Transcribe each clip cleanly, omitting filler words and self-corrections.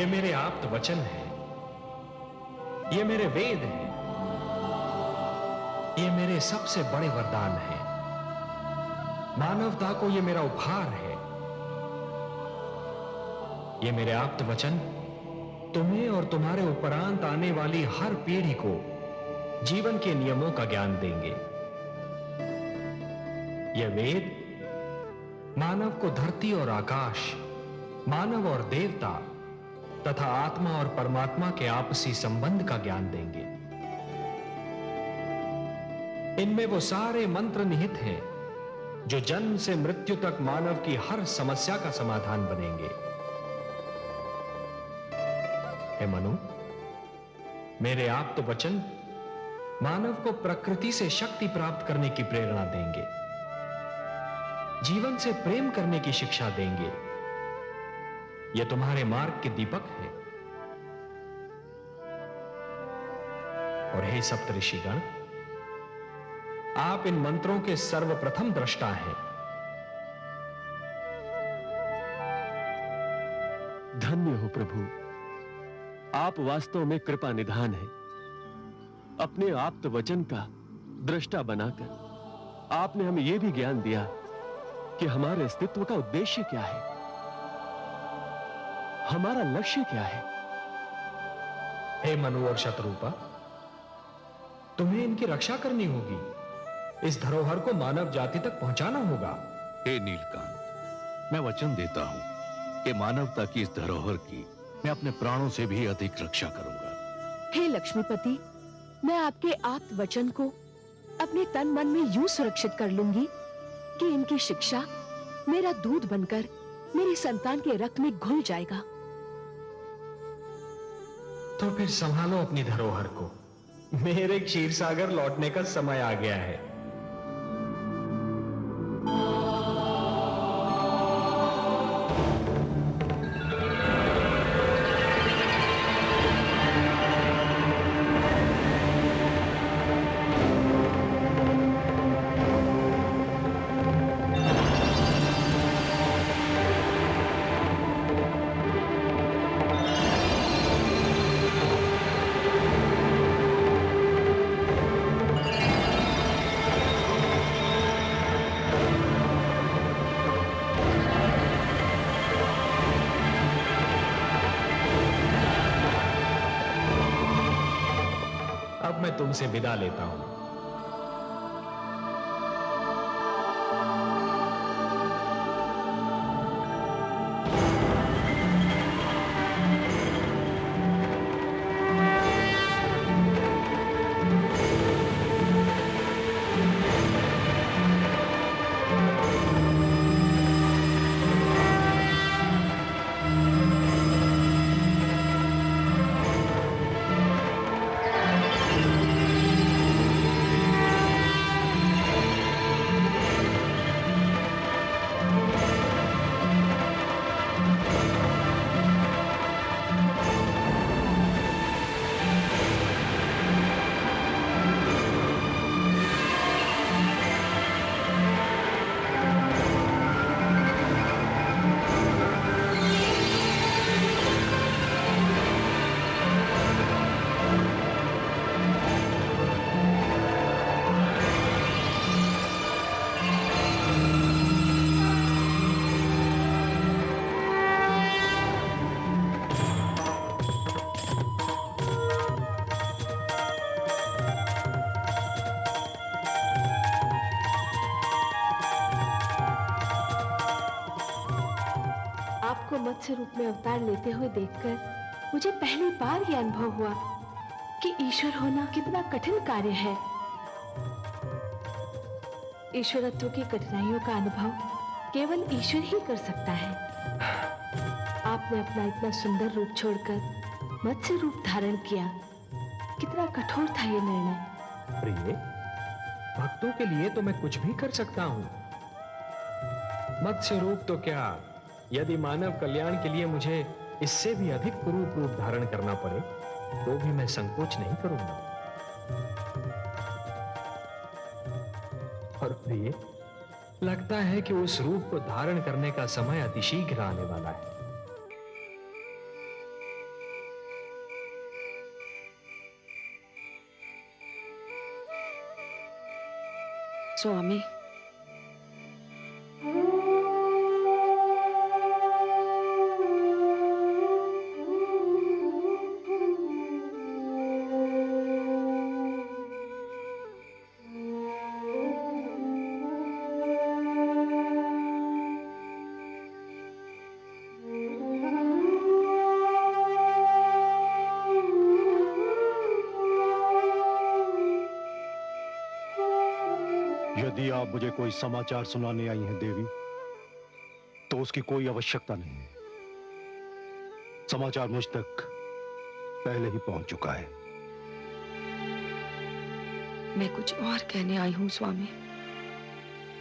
ये मेरे आप्त वचन है, ये मेरे वेद हैं, ये मेरे सबसे बड़े वरदान हैं। मानवता को ये मेरा उपहार है। ये मेरे आप्त वचन तुम्हें और तुम्हारे उपरांत आने वाली हर पीढ़ी को जीवन के नियमों का ज्ञान देंगे। ये वेद मानव को धरती और आकाश, मानव और देवता तथा आत्मा और परमात्मा के आपसी संबंध का ज्ञान देंगे। इनमें वो सारे मंत्र निहित हैं जो जन्म से मृत्यु तक मानव की हर समस्या का समाधान बनेंगे। हे मनु, मेरे आप्त वचन मानव को प्रकृति से शक्ति प्राप्त करने की प्रेरणा देंगे, जीवन से प्रेम करने की शिक्षा देंगे। यह तुम्हारे मार्ग के दीपक है। और हे सप्तऋषिगण, आप इन मंत्रों के सर्वप्रथम दृष्टा हैं। धन्य हो प्रभु, आप वास्तव में कृपा निधान हैं। अपने आप्त वचन का दृष्टा बनाकर आपने हमें यह भी ज्ञान दिया कि हमारे अस्तित्व का उद्देश्य क्या है, हमारा लक्ष्य क्या है। हे मनु और शतरूपा, तुम्हें इनकी रक्षा करनी होगी। इस धरोहर को मानव जाति तक पहुंचाना होगा। हे नीलकांत, मैं वचन देता हूं कि मानवता की इस धरोहर की मैं अपने प्राणों से भी अधिक रक्षा करूंगा। हे लक्ष्मीपति, मैं आपके आप्त वचन को अपने तन मन में यूं सुरक्षित कर लूंगी कि इनकी शिक्षा मेरा दूध बनकर मेरी संतान के रक्त में घुल जाएगा। तो फिर संभालो अपनी धरोहर को। मेरे क्षीर सागर लौटने का समय आ गया है। अब मैं तुमसे विदा लेता हूं। आपको मत्स्य रूप में अवतार लेते हुए देखकर मुझे पहली बार यह अनुभव हुआ कि ईश्वर होना कितना कठिन कार्य है। ईश्वरत्व की कठिनाइयों का अनुभव केवल ईश्वर ही कर सकता है। आपने अपना इतना सुंदर रूप छोड़कर मत्स्य रूप धारण किया। कितना कठोर था यह निर्णय। प्रिय, भक्तों के लिए तो मैं कुछ भी कर सकता हूं। मत्स्य रूप तो क्या, यदि मानव कल्याण के लिए मुझे इससे भी अधिक कुरूप रूप धारण करना पड़े तो भी मैं संकोच नहीं करूंगा। और प्रिय, लगता है कि उस रूप को धारण करने का समय अतिशीघ्र आने वाला है। स्वामी, यदि आप मुझे कोई समाचार सुनाने आई हैं देवी, तो उसकी कोई आवश्यकता नहीं है। समाचार मुझ तक पहले ही पहुंच चुका है। मैं कुछ और कहने आई हूं स्वामी।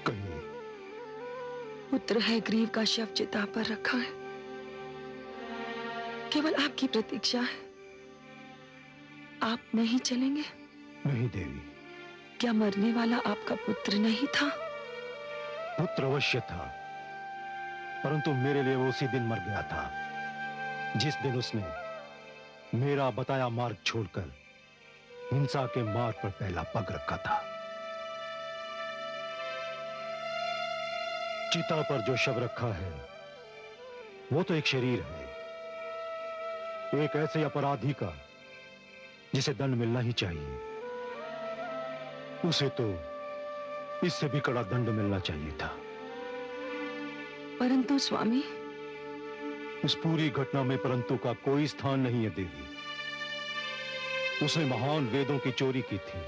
कहिए। पुत्र है ग्रीव का शव चिता पर रखा है, केवल आपकी प्रतीक्षा है। आप नहीं चलेंगे? नहीं देवी। क्या मरने वाला आपका पुत्र नहीं था? पुत्र अवश्य था, परंतु मेरे लिए वो उसी दिन मर गया था जिस दिन उसने मेरा बताया मार्ग छोड़कर हिंसा के मार्ग पर पहला पग रखा था। चिता पर जो शव रखा है वो तो एक शरीर है, एक ऐसे अपराधी का जिसे दंड मिलना ही चाहिए। उसे तो इससे भी कड़ा दंड मिलना चाहिए था। परंतु स्वामी, इस पूरी घटना में परंतु का कोई स्थान नहीं है देवी। उसने महान वेदों की चोरी की थी।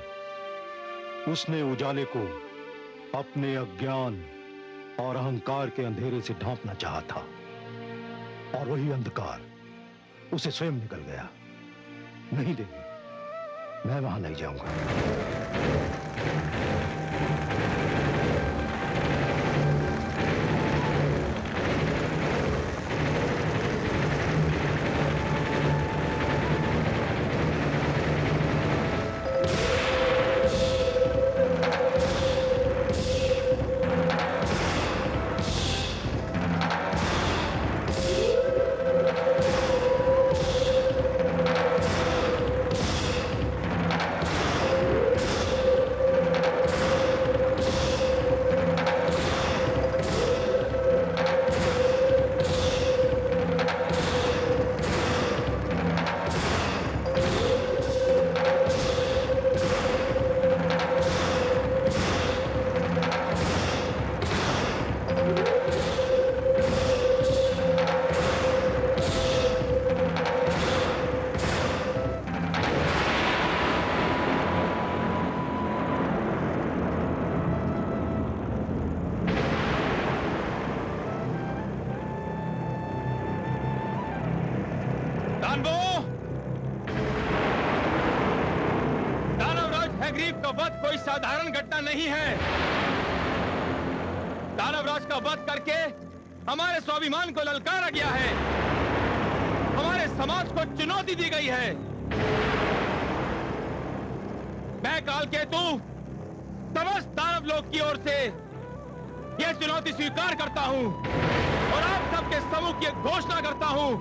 उसने उजाले को अपने अज्ञान और अहंकार के अंधेरे से ढांपना चाहा था, और वही अंधकार उसे स्वयं निकल गया। नहीं देवी, मैं वहां नहीं जाऊंगा। कोई साधारण घटना नहीं है। दानवराज का वध करके हमारे स्वाभिमान को ललकारा गया है, हमारे समाज को चुनौती दी गई है। मैं कालकेतु समस्त दानव लोक की ओर से यह चुनौती स्वीकार करता हूं और आप सबके समूह की घोषणा करता हूं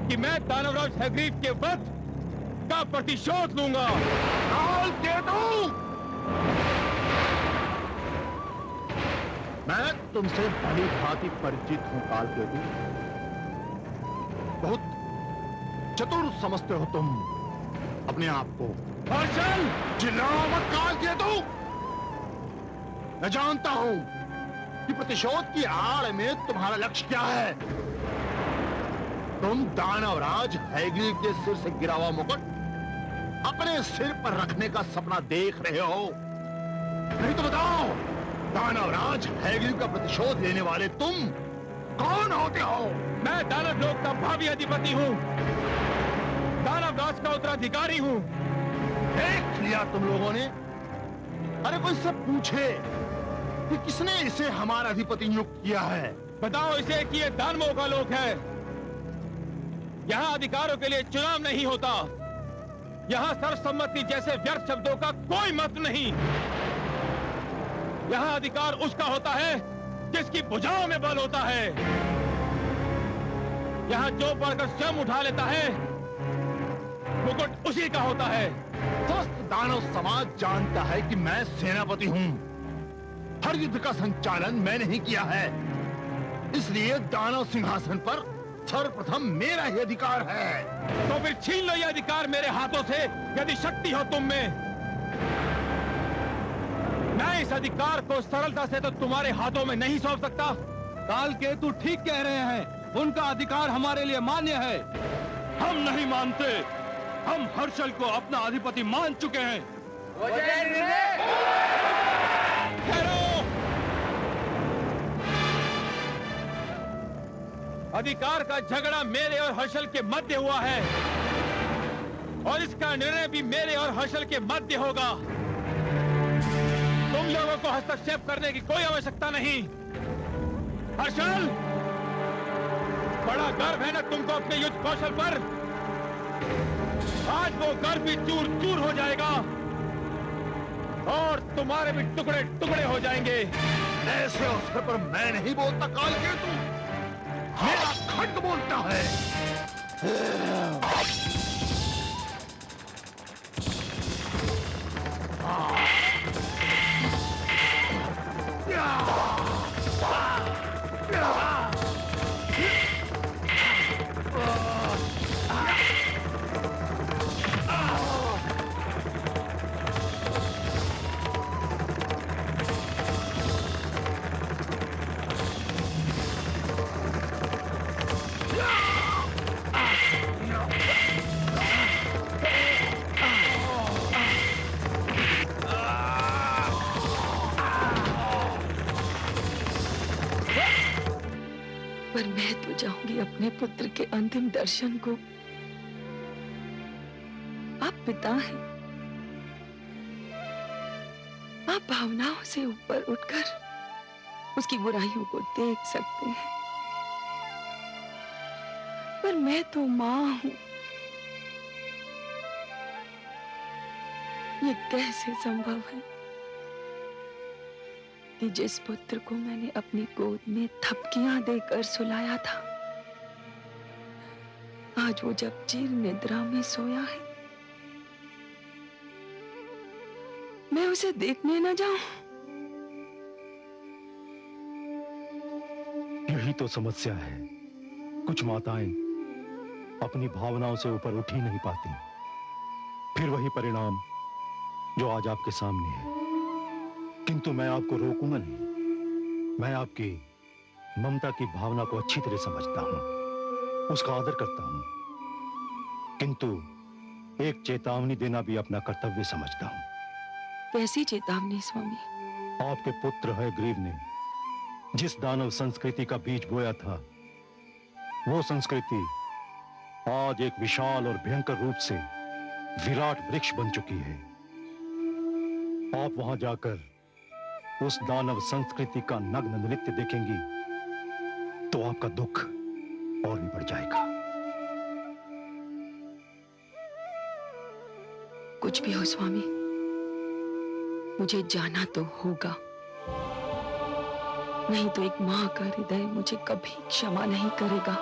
कि मैं दानवराज हैग्रीव के वध का प्रतिशोध लूंगा। कालकेतु, मैं तुमसे भली भांति परिचित हूं कालकेतु। बहुत चतुर समझते हो तुम अपने आप को। हर्षल, चिल्लाओ मत कालकेतु। मैं जानता हूं कि प्रतिशोध की आड़ में तुम्हारा लक्ष्य क्या है। तुम दानवराज हैग्रीव के सिर से गिरा हुआ मुकुट अपने सिर पर रखने का सपना देख रहे हो। नहीं तो बताओ, दानवराज हैग्रीव का प्रतिशोध लेने वाले तुम कौन होते हो? मैं दानव लोक का भावी अधिपति हूं, दानवराज का उत्तराधिकारी हूं। देख लिया तुम लोगों ने। अरे कोई सब पूछे कि किसने इसे हमारा अधिपति नियुक्त किया है? बताओ इसे कि ये दानवों का लोक है। यहाँ अधिकारों के लिए चुनाव नहीं होता, यहाँ सर्वसम्मति जैसे व्यर्थ शब्दों का कोई महत्व नहीं। यहाँ अधिकार उसका होता है जिसकी भुजाओं में बल होता है। यहाँ जो बढ़कर स्वयं उठा लेता है मुकुट उसी का होता है। स्वस्थ दानव समाज जानता है कि मैं सेनापति हूं। हर युद्ध का संचालन मैंने ही किया है, इसलिए दानव सिंहासन पर सर्वप्रथम मेरा ही अधिकार है। तो फिर छीन लो ये अधिकार मेरे हाथों से, यदि शक्ति हो तुम में। मैं इस अधिकार को सरलता से तो तुम्हारे हाथों में नहीं सौंप सकता। कालकेतु ठीक कह रहे हैं, उनका अधिकार हमारे लिए मान्य है। हम नहीं मानते, हम हर्षल को अपना अधिपति मान चुके हैं। ठहरो। अधिकार का झगड़ा मेरे और हर्षल के मध्य हुआ है, और इसका निर्णय भी मेरे और हर्षल के मध्य होगा। तुम लोगों को हस्तक्षेप करने की कोई आवश्यकता नहीं। हर्षल, बड़ा गर्व है ना तुमको अपने युद्ध कौशल पर। आज वो गर्व भी चूर चूर हो जाएगा और तुम्हारे भी टुकड़े टुकड़े हो जाएंगे। ऐसे अवसर पर मैं नहीं बोलता कालकेतु, मेरा खड्ग बोलता है। पर मैं तो चाहूंगी अपने पुत्र के अंतिम दर्शन को। आप पिता हैं, आप भावनाओं से ऊपर उठकर उसकी बुराइयों को देख सकते हैं, पर मैं तो मां हूं। ये कैसे संभव है कि जिस पुत्र को मैंने अपनी गोद में थपकियां देकर सुलाया था, आज वो जब चीर निद्रा में सोया है, मैं उसे देखने न जाऊं। यही तो समस्या है। कुछ माताएं अपनी भावनाओं से ऊपर उठ ही नहीं पाती, फिर वही परिणाम जो आज आपके सामने है। किंतु मैं आपको रोकूंगा नहीं। मैं आपकी ममता की भावना को अच्छी तरह समझता हूं, उसका आदर करता हूं, किंतु एक चेतावनी देना भी अपना कर्तव्य समझता हूं। कैसी चेतावनी स्वामी? आपके पुत्र हयग्रीव ने जिस दानव संस्कृति का बीज बोया था, वो संस्कृति आज एक विशाल और भयंकर रूप से विराट वृक्ष बन चुकी है। आप वहां जाकर उस दानव संस्कृति का नग्न नृत्य देखेंगी तो आपका दुख और भी बढ़ जाएगा। कुछ भी हो स्वामी, मुझे जाना तो होगा, नहीं तो एक मां का हृदय मुझे कभी क्षमा नहीं करेगा।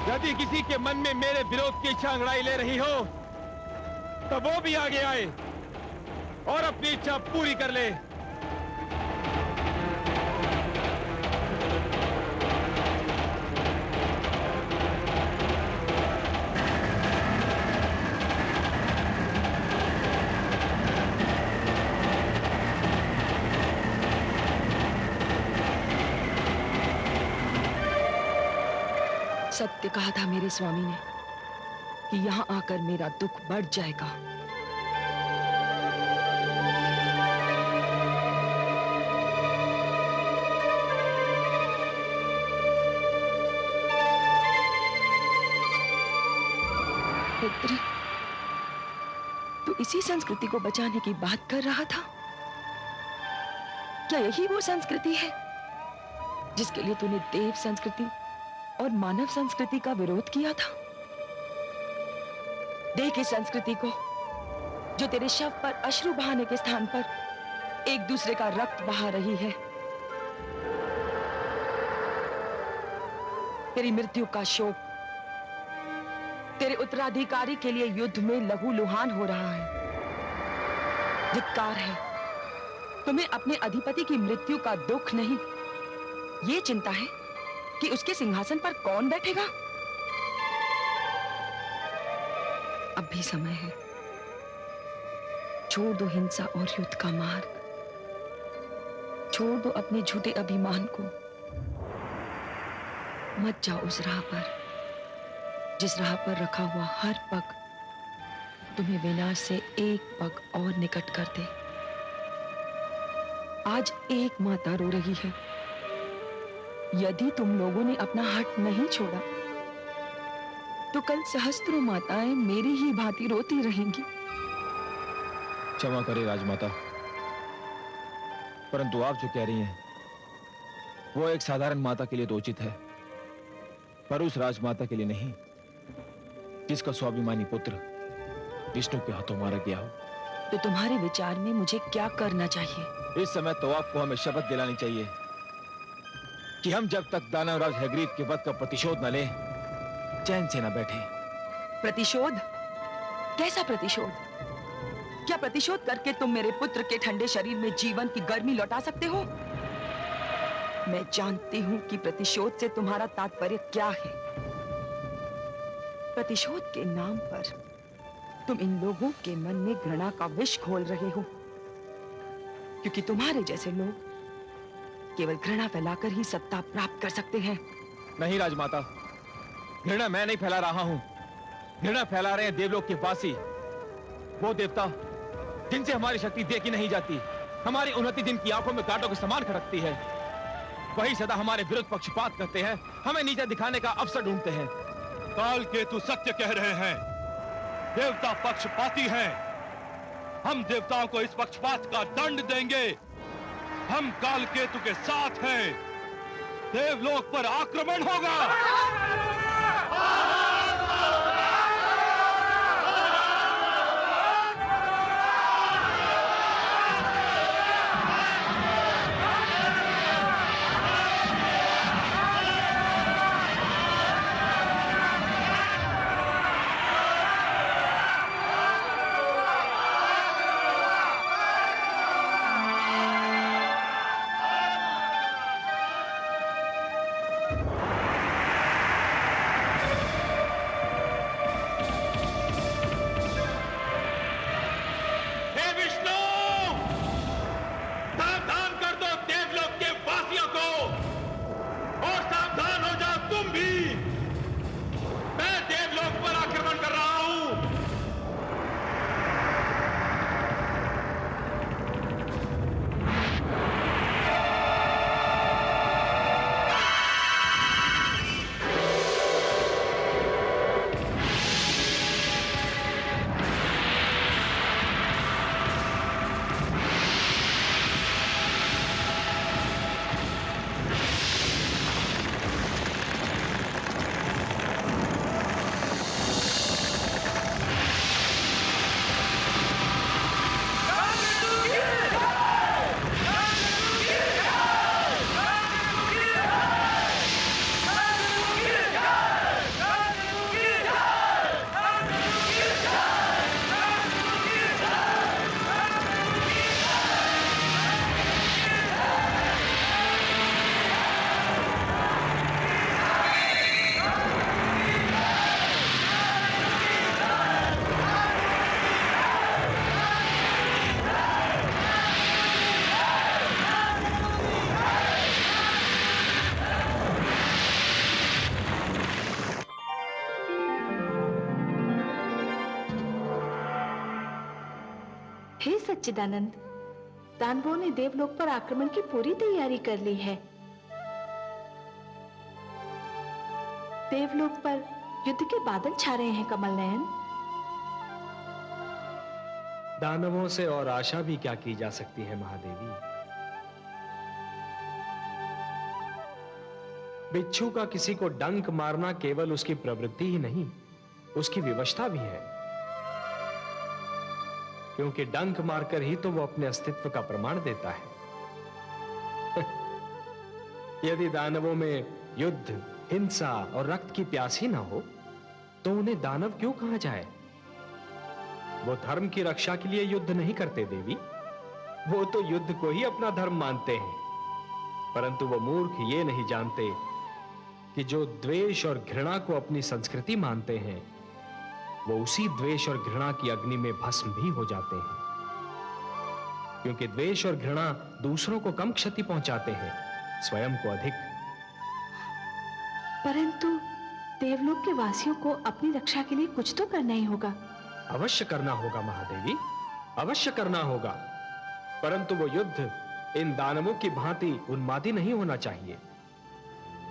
यदि किसी के मन में मेरे विरोध की इच्छा अंगड़ाई ले रही हो तो वो भी आगे आए और अपनी इच्छा पूरी कर ले। सत्य कहा था मेरे स्वामी ने कि यहां आकर मेरा दुख बढ़ जाएगा। पुत्र, तू इसी संस्कृति को बचाने की बात कर रहा था? क्या यही वो संस्कृति है जिसके लिए तूने देव संस्कृति और मानव संस्कृति का विरोध किया था? देख इस संस्कृति को जो तेरे शव पर अश्रु बहाने के स्थान पर एक दूसरे का रक्त बहा रही है। तेरी मृत्यु का शोक तेरे उत्तराधिकारी के लिए युद्ध में लहूलुहान हो रहा है। धिक्कार है, तुम्हें अपने अधिपति की मृत्यु का दुख नहीं, ये चिंता है कि उसके सिंहासन पर कौन बैठेगा। अब भी समय है, छोड़ दो हिंसा और युद्ध का मार्ग, छोड़ दो अपने झूठे अभिमान को। मत जाओ उस राह पर जिस राह पर रखा हुआ हर पग तुम्हें विनाश से एक पग और निकट कर दे। आज एक माता रो रही है। यदि तुम लोगों ने अपना हट नहीं छोड़ा तो कल सहस्त्रों माताएं मेरी ही भांति रोती रहेंगी। क्षमा करें राजमाता, परंतु आप जो कह रही हैं वो एक साधारण माता के लिए तो उचित है, पर उस राजमाता के लिए नहीं जिसका स्वाभिमानी पुत्र विष्णु के हाथों मारा गया हो। तो तुम्हारे विचार में मुझे क्या करना चाहिए? इस समय तो आपको हमें शपथ दिलानी चाहिए कि हम जब तक दानवराज हैग्रीव के वध का प्रतिशोध न लें, चैन से न बैठे। प्रतिशोध? कैसा प्रतिशोध? क्या प्रतिशोध करके तुम मेरे पुत्र के ठंडे शरीर में जीवन की गर्मी लौटा सकते हो? मैं जानती हूं कि प्रतिशोध से तुम्हारा तात्पर्य क्या है। प्रतिशोध के नाम पर तुम इन लोगों के मन में घृणा का विष घोल रहे हो, क्योंकि तुम्हारे जैसे लोग केवल घृणा फैलाकर ही सत्ता प्राप्त कर सकते हैं। नहीं राजमाता, घृणा मैं नहीं फैला रहा हूं, घृणा फैला रहे हैं देवलोक के वासी, वो देवता जिनसे हमारी शक्ति देखी नहीं जाती, हमारी उन्नति जिनकी आंखों में कांटों के समान खड़कती है, वही सदा हमारे विरुद्ध पक्षपात करते हैं, हमें नीचा दिखाने का अवसर ढूंढते हैं। कालकेतु सत्य कह रहे हैं, देवता पक्षपाती हैं। हम देवताओं को इस पक्षपात का दंड देंगे। हम कालकेतु के साथ हैं। देवलोक पर आक्रमण होगा। सच्चिदानंद, दानवों ने देवलोक पर आक्रमण की पूरी तैयारी कर ली है। देवलोक पर युद्ध के बादल छा रहे हैं कमल नयन। दानवों से और आशा भी क्या की जा सकती है महादेवी। बिच्छू का किसी को डंक मारना केवल उसकी प्रवृत्ति ही नहीं, उसकी विवशता भी है, क्योंकि डंक मारकर ही तो वो अपने अस्तित्व का प्रमाण देता है। यदि दानवों में युद्ध, हिंसा और रक्त की प्यास ही ना हो तो उन्हें दानव क्यों कहा जाए? वो धर्म की रक्षा के लिए युद्ध नहीं करते देवी, वो तो युद्ध को ही अपना धर्म मानते हैं। परंतु वो मूर्ख ये नहीं जानते कि जो द्वेष और घृणा को अपनी संस्कृति मानते हैं, वो उसी द्वेष और घृणा की अग्नि में भस्म भी हो जाते हैं, क्योंकि द्वेष और घृणा दूसरों को कम क्षति पहुंचाते हैं, स्वयं को अधिक। परंतु देवलोक के वासियों को अपनी रक्षा के लिए कुछ तो करना ही होगा। अवश्य करना होगा महादेवी, अवश्य करना होगा, परंतु वो युद्ध इन दानवों की भांति उन्मादी नहीं होना चाहिए।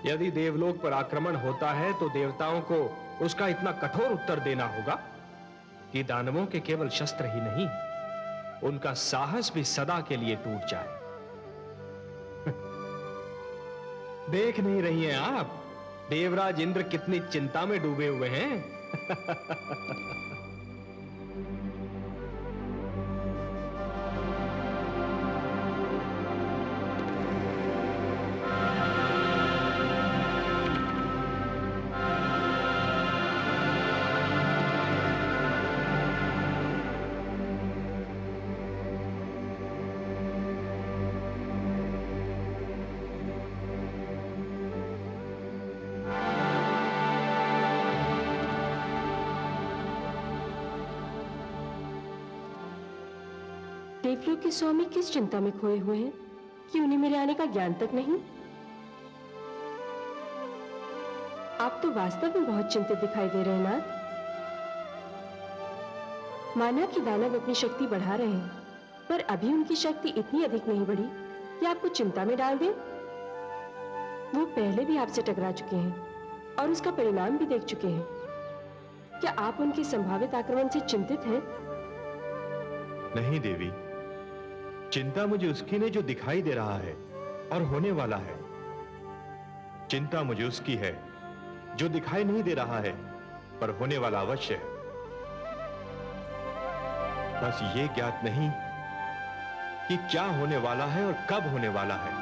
यदि देवलोक पर आक्रमण होता है तो देवताओं को उसका इतना कठोर उत्तर देना होगा कि दानवों के केवल शस्त्र ही नहीं, उनका साहस भी सदा के लिए टूट जाए। देख नहीं रही हैं आप देवराज इंद्र कितनी चिंता में डूबे हुए हैं? देवलोक के स्वामी किस चिंता में खोए हुए हैं कि उन्हें मेरे आने का ज्ञान तक नहीं? आप तो वास्तव में बहुत चिंतित दिखाई दे रहे हैं नाथ। माना कि दानव अपनी शक्ति बढ़ा रहे हैं, पर अभी उनकी शक्ति इतनी अधिक नहीं बढ़ी कि आपको चिंता में डाल दें। वो पहले भी आपसे टकरा चुके हैं और उसका परिणाम भी देख चुके हैं। क्या आप उनके संभावित आक्रमण से चिंतित हैं? नहीं देवी, चिंता मुझे उसकी नहीं जो दिखाई दे रहा है और होने वाला है। चिंता मुझे उसकी है जो दिखाई नहीं दे रहा है पर होने वाला अवश्य है। बस ये ज्ञात नहीं कि क्या होने वाला है और कब होने वाला है।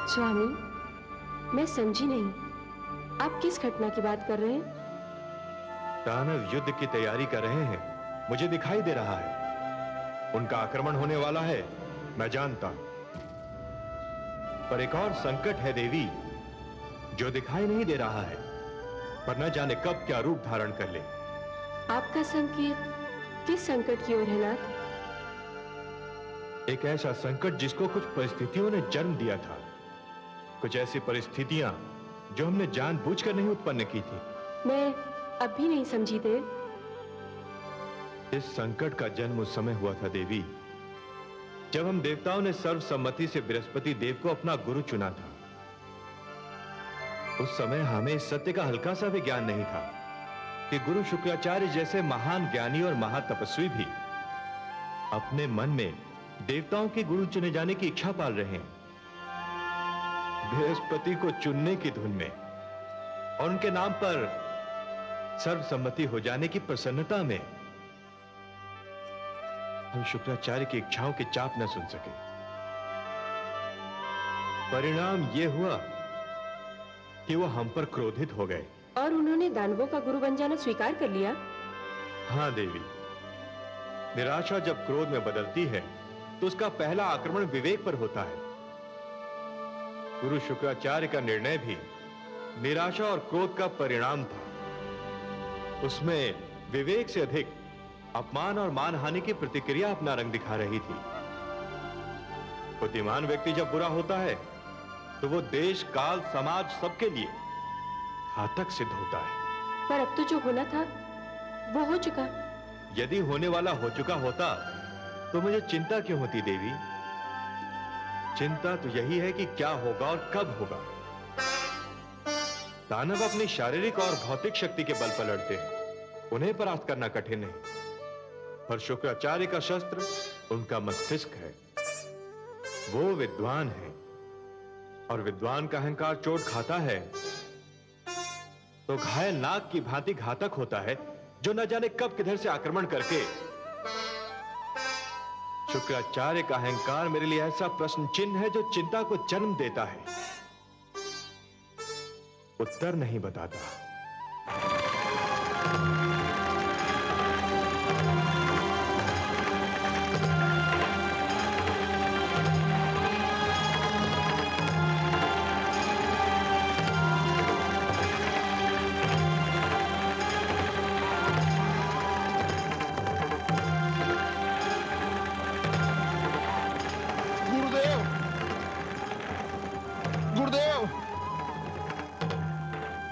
स्वामी, मैं समझी नहीं, आप किस घटना की बात कर रहे हैं? दानव युद्ध की तैयारी कर रहे हैं, मुझे दिखाई दे रहा है। उनका आक्रमण होने वाला है, मैं जानता हूं। पर एक और संकट है देवी, जो दिखाई नहीं दे रहा है, पर न जाने कब क्या रूप धारण कर ले। आपका संकेत किस संकट की ओर है नाथ? एक ऐसा संकट जिसको कुछ परिस्थितियों ने जन्म दिया था, कुछ ऐसी परिस्थितियां जो हमने जानबूझकर नहीं उत्पन्न की थी। मैं अब भी नहीं समझी देव। इस संकट का जन्म उस समय हुआ था देवी, जब हम देवताओं ने सर्वसम्मति से बृहस्पति देव को अपना गुरु चुना था। उस समय हमें इस सत्य का हल्का सा भी ज्ञान नहीं था कि गुरु शुक्राचार्य जैसे महान ज्ञानी और महातपस्वी भी अपने मन में देवताओं के गुरु चुने जाने की इच्छा पाल रहे हैं। बृहस्पति को चुनने की धुन में और उनके नाम पर सर्वसम्मति हो जाने की प्रसन्नता में हम शुक्राचार्य की इच्छाओं की चाप न सुन सके। परिणाम यह हुआ कि वो हम पर क्रोधित हो गए और उन्होंने दानवों का गुरु बन जाना स्वीकार कर लिया। हां देवी, निराशा जब क्रोध में बदलती है तो उसका पहला आक्रमण विवेक पर होता है। गुरु शुक्राचार्य का निर्णय भी निराशा और क्रोध का परिणाम था। उसमें विवेक से अधिक अपमान और मानहानि की प्रतिक्रिया अपना रंग दिखा रही थी। बुद्धिमान व्यक्ति जब बुरा होता है तो वो देश, काल, समाज सबके लिए घातक सिद्ध होता है। पर अब तो जो होना था वो हो चुका। यदि होने वाला हो चुका होता तो मुझे चिंता क्यों होती देवी? चिंता तो यही है कि क्या होगा और कब होगा। दानव अपनी शारीरिक और भौतिक शक्ति के बल पर लड़ते हैं, उन्हें परास्त करना कठिन नहीं। पर शुक्राचार्य का शस्त्र उनका मस्तिष्क है। वो विद्वान है और विद्वान का अहंकार चोट खाता है तो घायल नाग की भांति घातक होता है, जो न जाने कब किधर से आक्रमण करके। शुक्राचार्य का अहंकार मेरे लिए ऐसा प्रश्न चिन्ह है जो चिंता को जन्म देता है, उत्तर नहीं बताता।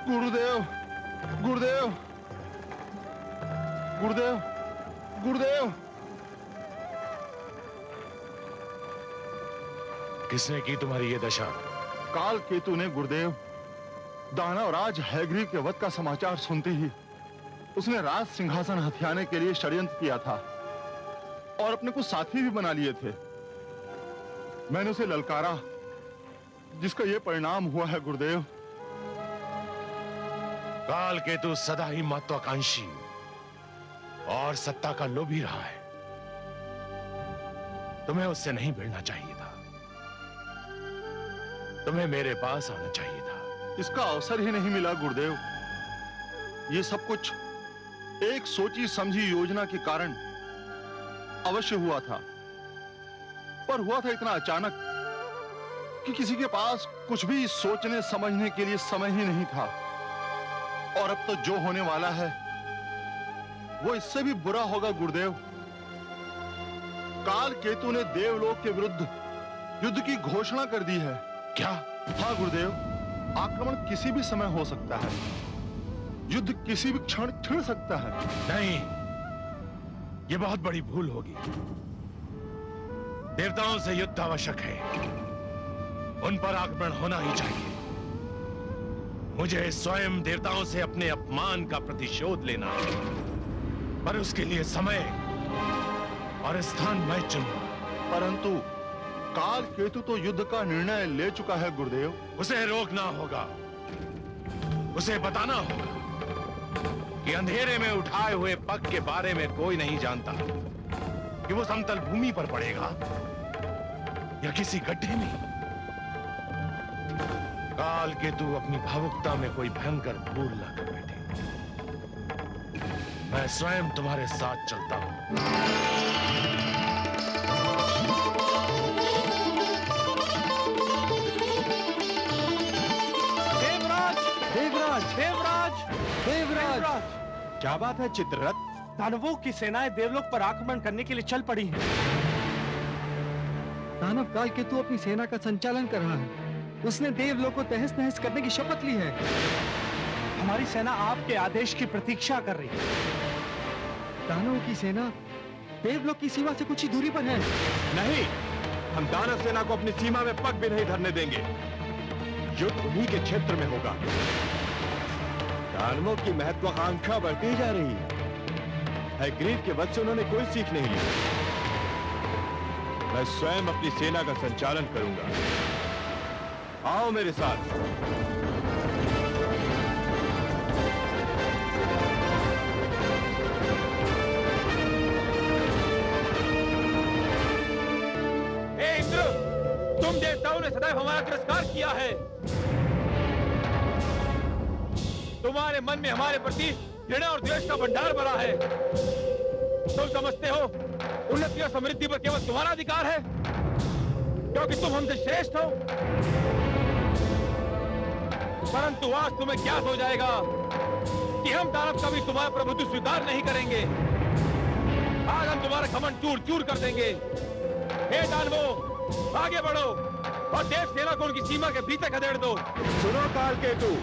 गुरुदेव, गुरुदेव, गुरुदेव, गुरुदेव। किसने की तुम्हारी ये दशा? काल केतु ने गुरुदेव। दानवराज हैग्रीव के वध का समाचार सुनते ही उसने राज सिंहासन हथियाने के लिए षड्यंत्र किया था और अपने कुछ साथी भी बना लिए थे। मैंने उसे ललकारा, जिसका यह परिणाम हुआ है गुरुदेव। काल केतु सदा ही महत्वाकांक्षी और सत्ता का लोभी रहा है। तुम्हें उससे नहीं भिड़ना चाहिए था, तुम्हें मेरे पास आना चाहिए था। इसका अवसर ही नहीं मिला गुरुदेव। ये सब कुछ एक सोची समझी योजना के कारण अवश्य हुआ था, पर हुआ था इतना अचानक कि किसी के पास कुछ भी सोचने समझने के लिए समय ही नहीं था। और अब तो जो होने वाला है वो इससे भी बुरा होगा गुरुदेव। काल केतु ने देवलोक के विरुद्ध युद्ध की घोषणा कर दी है। क्या? हाँ गुरुदेव, आक्रमण किसी भी समय हो सकता है, युद्ध किसी भी क्षण छिड़ सकता है। नहीं, ये बहुत बड़ी भूल होगी। देवताओं से युद्ध आवश्यक है, उन पर आक्रमण होना ही चाहिए। मुझे स्वयं देवताओं से अपने अपमान का प्रतिशोध लेना है, पर उसके लिए समय और स्थान मैं चुनूंगा। परंतु काल केतु तो युद्ध का निर्णय ले चुका है गुरुदेव। उसे रोकना होगा, उसे बताना होगा कि अंधेरे में उठाए हुए पग के बारे में कोई नहीं जानता कि वो समतल भूमि पर पड़ेगा या किसी गड्ढे में। काल केतु अपनी भावुकता में कोई भयंकर भूल न कर बैठे। मैं स्वयं तुम्हारे साथ चलता हूं। देवराज, देवराज, देवराज, देवराज। क्या बात है चित्ररथ? दानवों की सेनाएं देवलोक पर आक्रमण करने के लिए चल पड़ी हैं। दानव काल केतु अपनी सेना का संचालन कर रहा है। उसने देवलोक को तहस नहस करने की शपथ ली है। हमारी सेना आपके आदेश की प्रतीक्षा कर रही है। दानवों की सेना देवलोक की सीमा से कुछ ही दूरी पर है। नहीं, हम दानव सेना को अपनी सीमा में पग भी नहीं धरने देंगे। युद्ध उन्हीं के क्षेत्र में होगा। दानवों की महत्वाकांक्षा बढ़ती जा रही है। हैग्रीव के वध से उन्होंने कोई सीख नहीं ली। मैं स्वयं अपनी सेना का संचालन करूंगा। आओ मेरे साथ। हे इंद्र, तुम देवताओं ने सदैव हमारा तिरस्कार किया है। तुम्हारे मन में हमारे प्रति घृणा और द्वेष का भंडार भरा है। तुम समझते हो उन्नति और समृद्धि पर केवल तुम्हारा अधिकार है, क्योंकि तुम हमसे श्रेष्ठ हो। परंतु आज तुम्हें ज्ञात हो जाएगा कि हम दानव कभी तुम्हारा प्रभुत्व स्वीकार नहीं करेंगे। आज हम तुम्हारा घमंड चूर चूर कर देंगे। हे दानवों, आगे बढ़ो और देव सेना को उनकी सीमा के भीतर खदेड़ दो। सुनो काल केतु,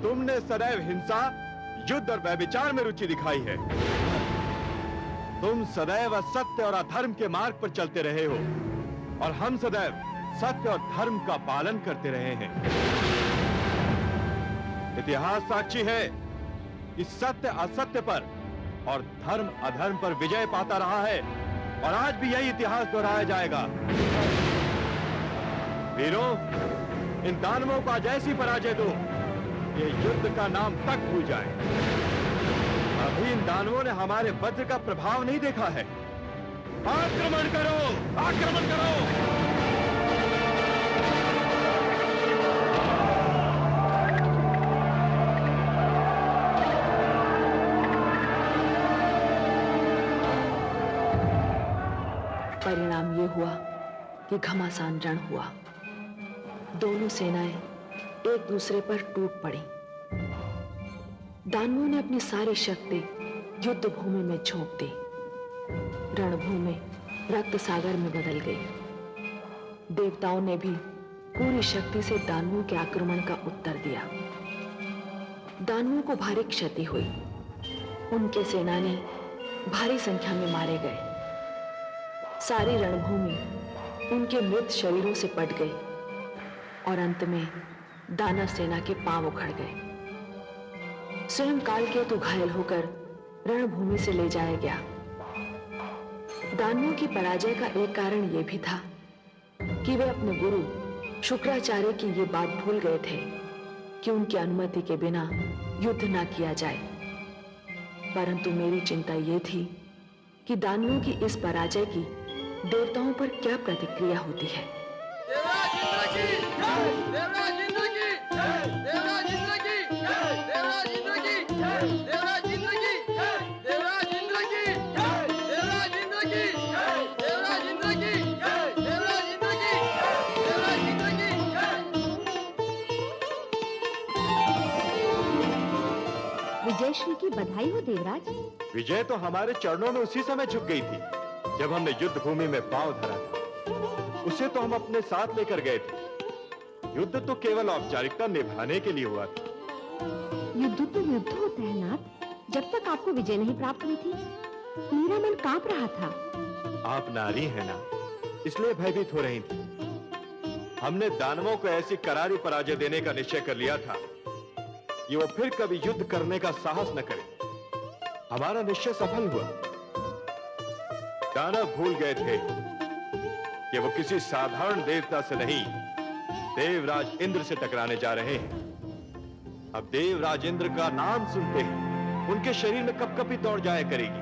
तुमने सदैव हिंसा, युद्ध और व्यभिचार में रुचि दिखाई है। तुम सदैव सत्य और अधर्म के मार्ग पर चलते रहे हो और हम सदैव सत्य और धर्म का पालन करते रहे हैं। इतिहास साक्षी है कि सत्य असत्य पर और धर्म अधर्म पर विजय पाता रहा है और आज भी यही इतिहास दोहराया जाएगा। वीरों, इन दानवों को आज ऐसी पराजय दो ये युद्ध का नाम तक भूल जाए। अभी इन दानवों ने हमारे वज्र का प्रभाव नहीं देखा है। आक्रमण करो, आक्रमण करो। परिणाम ये हुआ कि घमासान रण हुआ। दोनों सेनाएं एक दूसरे पर टूट पड़ी। दानवों ने अपनी सारी शक्ति युद्ध भूमि में झोंक दी। रणभूमि रक्त सागर में बदल गई। देवताओं ने भी पूरी शक्ति से दानवों के आक्रमण का उत्तर दिया। दानवों को भारी क्षति हुई। उनके सेनानी भारी संख्या में मारे गए। सारी रणभूमि उनके मृत शरीरों से पट गई और अंत में दानव सेना के पांव उखड़ गए। स्वयं कालकेतु घायल होकर रणभूमि से ले जाया गया। दानवों की पराजय का एक कारण यह भी था कि वे अपने गुरु शुक्राचार्य की ये बात भूल गए थे कि उनकी अनुमति के बिना युद्ध ना किया जाए। परंतु मेरी चिंता यह थी कि दानवों की इस पराजय की देवताओं पर क्या प्रतिक्रिया होती है। विजयश्री की बधाई हो देवराज। विजय तो हमारे चरणों में उसी समय झुक गई थी जब हमने युद्ध भूमि में पांव धरा था। उसे तो हम अपने साथ लेकर गए थे। युद्ध तो केवल औपचारिकता निभाने के लिए हुआ था। युद्ध तो युद्ध होता है नाथ। जब तक आपको विजय नहीं प्राप्त हुई थी मेरा मन कांप रहा था। आप नारी हैं ना, इसलिए भयभीत हो रही थी। हमने दानवों को ऐसी करारी पराजय देने का निश्चय कर लिया था कि वो फिर कभी युद्ध करने का साहस न करे। हमारा निश्चय सफल हुआ। दानव भूल गए थे कि वो किसी साधारण देवता से नहीं, देवराज इंद्र से टकराने जा रहे हैं। अब देवराज इंद्र का नाम सुनते ही उनके शरीर में कपकपी दौड़ जाया करेगी।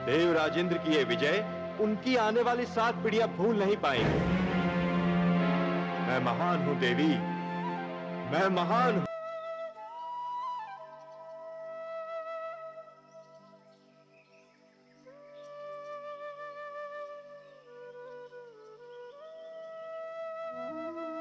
देवराज इंद्र की यह विजय उनकी आने वाली 7 पीढ़ियां भूल नहीं पाएंगी। मैं महान हूं देवी, मैं महान हूं।